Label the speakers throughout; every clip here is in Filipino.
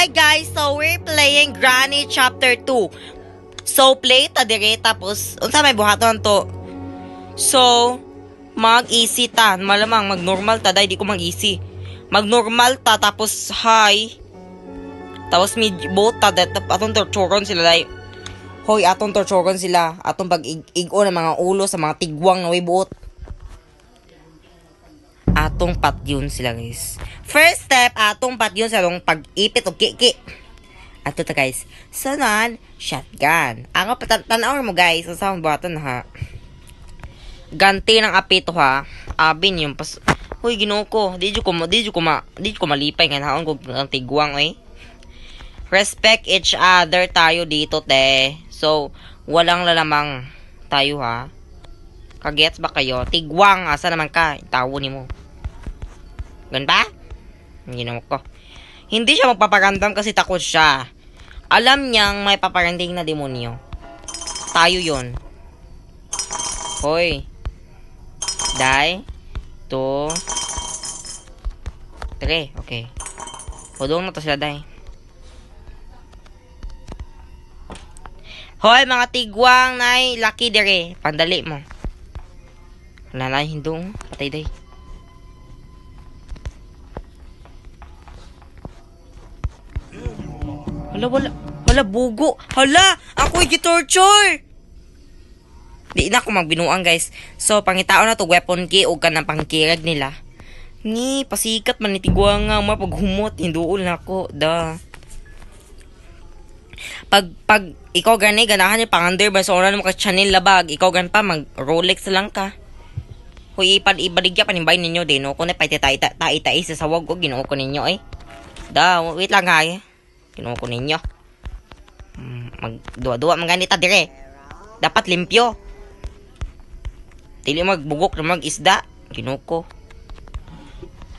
Speaker 1: Hi guys, so we're playing Granny Chapter 2. So play ta dire tapos unsa may buhaton to. So mag-easy ta, malamang mag-normal ta dai di ko mag-easy. Mag-normal ta tapos high. Tapos mid both ta atong torturon sila dai. Hoy, atong torturon sila, atong pag-igo ng mga ulo sa mga tigwang na way buot. Atong pat yun sila guys. First step, atong pat yun sa atong pag-ipit o kiki. Ato ta guys. Sunod, shotgun. Ako tanaw mo guys. Ang saan buhatan ha. Ganti ng apito ha. Abin yung pas. Hoy, ginoo ko. Di ko malipay nga naon ko ang tigwang eh. Respect each other tayo dito te. So, walang lalamang tayo ha. Kagets ba kayo? Tigwang, asa naman ka? Tawo ni mo. Gan ba? Ginawa ko. Hindi siya magpapagandam kasi takot siya. Alam niyang may paparanding na demonyo. Tayo yon. Hoy. Die. 2. 3. Okay. Hudong na to sila, die. Hoy, mga tigwang, nay. Lucky dire. Pandali mo. Wala na, hindong. Patay, day. Hala, bugo. Hala, ako'y gitorture. Di na ako magbinuang, guys. So, pangitaon na to, weapon key, o ka ng pangkirag nila. Ni, pasikat man, nitigwa nga, mapaghumot, hinduol na ako, da. Pag, ikaw gani, ganahan niya, pang-under, ba, so, oran mo ka channel labag, ikaw gan pa, mag-Rolex lang ka. Hoy, ibaligya, panimbay ninyo, din, no? Kung na, paitay sa sawag ko, ginoo ko ninyo, eh. Da, wait lang, ha, eh. Kinuha ko ninyo. Magduwa-duwa manganita dire. Dapat limpyo. Dili magbugok na mag-isda. Kinuha ko.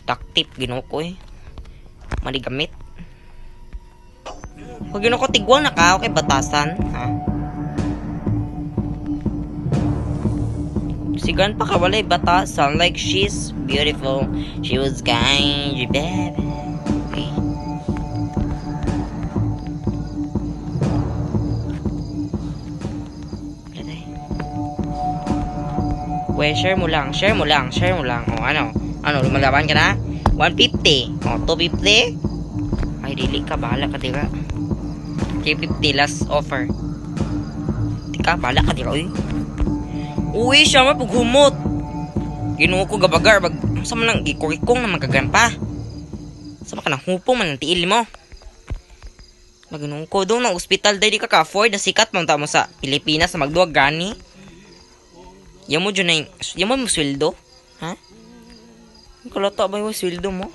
Speaker 1: Taktip, kinuha ko eh. Maligamit. Pag kinuha ko tigwang na ka, okay, batasan. Ha? Sigan pa ka, walay batasan. Like, she's beautiful. She was kind, baby. Well, share mo lang. O, ano, lumalaban ka na? 150. O, 250. Ay, dili ka, bahala ka, tira. 350, last offer. Tika, bahala ka, tira, uy. Uy, siya mo, paghumot. Ginuho ko gabagar, sa man lang, gikurikong na magkagampa. Sa ka nang hupong man, ang tiil mo. Maginuho ko, doon ng ospital, dahil di ka ka-afford, na sikat mo sa Pilipinas na magduwag gani. Yamo dyan na yamo mo sweldo? Ha? Kalata ba yung sweldo mo?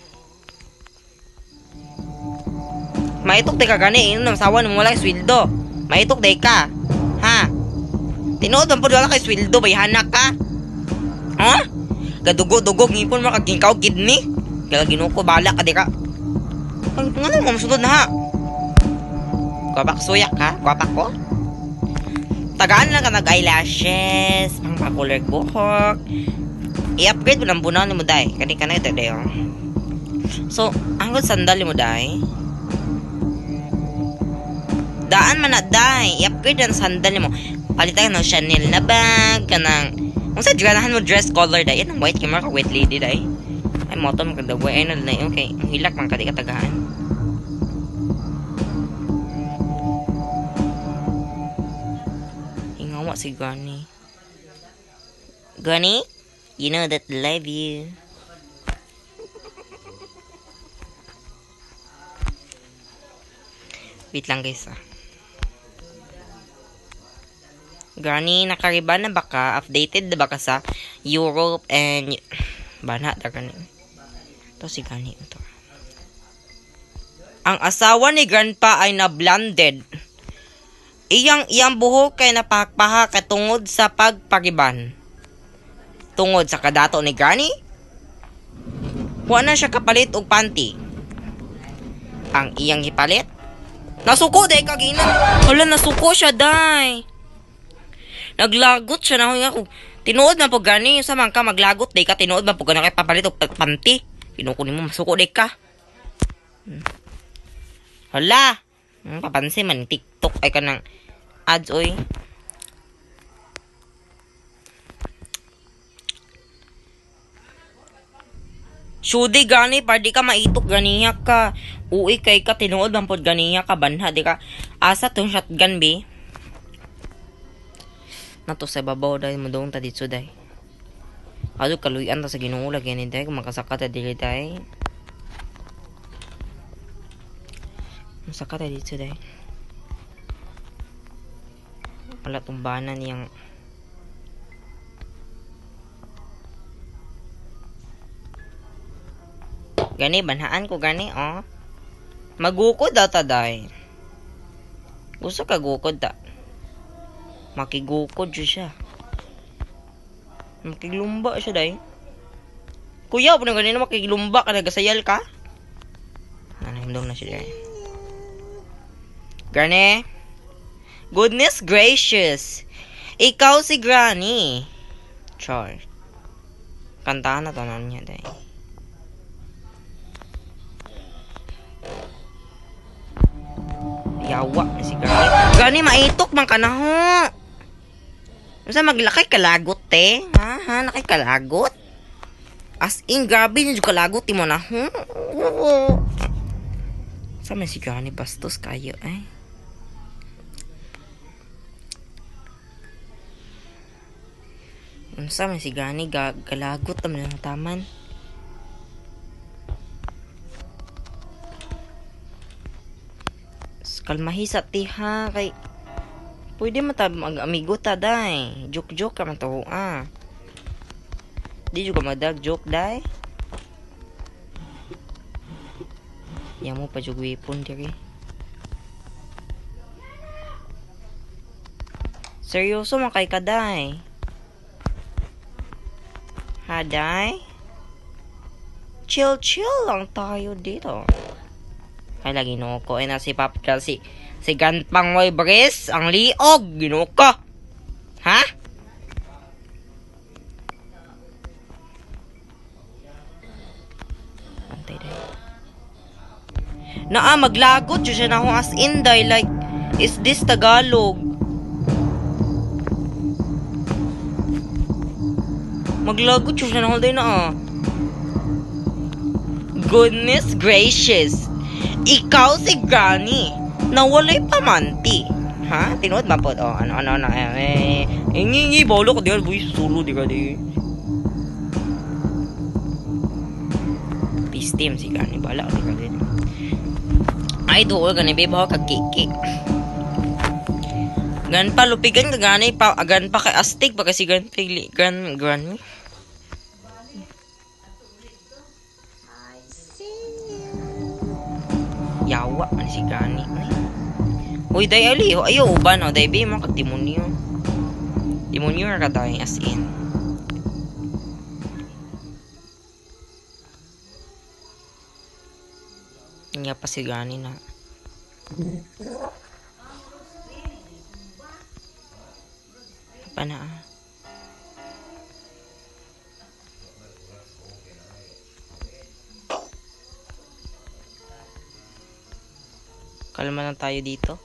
Speaker 1: Maitok day ka gani. Ino namasawa na mo wala kay sweldo. Maitok day ka. Ha? Tinood man po wala kay sweldo. Bayhanak ka? Ha? Gadugo-dugo. Ngipon mo kagingkaw kidney. Kaya ginuko bala ka di ka. Ang nga mo masunod na ha? Kwapak suyak ha? Kwapak ko? Tagaan lang ka nag-eyelashes, ang pa-color buhok. I-upgrade mo ng bunaw ni mo, day. Kani ka na ito, day. So, ang good sandal mo, day. Daan man na, day. I-upgrade ang sandal mo. Palitan ka ng Chanel na bag, ka ng... Kung sa ganahan mo dress color, day. Yan ang white camera ka, white lady, day. Ay, moto mo ka, day. Ay, na, okay. Ang hilak man ka, di ka tagaan. Si Granny. Granny, you know that I love you. Wait lang guys Granny, nakariban na baka? Updated na baka sa Europe and... Bana, da Granny. Ito si Granny. Ito. Ang asawa ni Grandpa ay na-blended. Iyang buhok kay napakpaha katungod sa pagpariban. Tungod sa kadato ni Granny, wa na siya kapalit og panty. Ang iyang hipalit, nasuko day kagina. Hala, nasuko siya day. Naglagot siya na ako. Tinuod man po gani, sa man ka maglagot day ka, tinuod man po gani kay papalit og panty. Kinukunin mo, masuko day ka. Hala! Papansin man, TikTok ay ka ng ads, oy. Sudi gani, par di ka maitok ganiya ka. Uy, kay ka, tinuod man pod ganiya ka, banha, di ka. Asa tong shotgun, be? Nato sa babaw, dahil mo doon ta dito, dahil. Ado, kaluyan ta sa ginuulag, yan, dahil, kung makasaka ta dili, dahil. Masaka ta dito, dahil. Wala tumbanan niyang. Gani, banhaan ko gani, oh. Magukod daw ta, day. Gusto ka gukod ta. Makigukod siya. Makiglumba siya, day. Kuya, pa na ganina makiglumba ka, nagasayal ka? Nanahindong na siya, day. Gani? Goodness gracious. Ikaw si Granny. Char. Kantahan na to niya, day. Yawa na si Granny. Granny, maitok man ka na ho. Masa maglakay kalagot, te? Ha? Nakay kalagot? As in, grabe nyo kalagot, mo na ho. Sa man si Granny, bastos kayo, eh. Sa man si Granny, galagot naman ang taman. Kalmahisa ti ha kay pwede mata mag-amigo ta day. Joke ka man to ah. Di juga madag joke day. Yang mo pa jug weapon diri. Seryoso man kay ka day. Ha day? Chill lang tayo dito. Ay lagi no ko na si Papel si Ganpang Moy Bres ang liog gino ko. Ha? Antay day. Naa maglagot jud siya na ho as in day like is this Tagalog? Maglagot jud siya na ho day na. Goodness gracious. Ikaw si Granny na walay pamanti. Ha? Tinood ba po? Oh, ano. Ngingi, bolo ko. Di ka, buwi, sulo, di ka, di. Peace team si Granny. Bala, di ka, di. Ay, dool, gani, babe, ako kagkiki. Gan pa, lupigan ka, Granny, pa, gan pa kay astig, pa kasi gan, Granny. Yawa man si Granny. Uy, day ali. Ayaw, uban. O, day, be, mga katimonyo. Timonyo ka tayo, as in. Nga pa si Granny na. Apa na ah. Kalma lang tayo dito.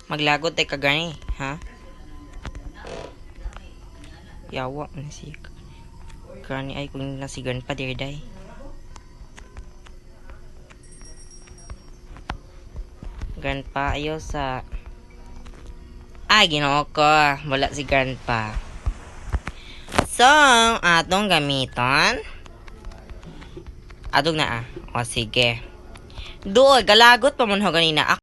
Speaker 1: Maglagot tayo ka Granny, ha? Yawa na si Granny ay kung nasigan pa dirday. Grandpa ayo sa ay ginoo ko. Wala si Grandpa. So, atong gamiton. Atong na ah. O sige. Doon, galagot pa mo ganina.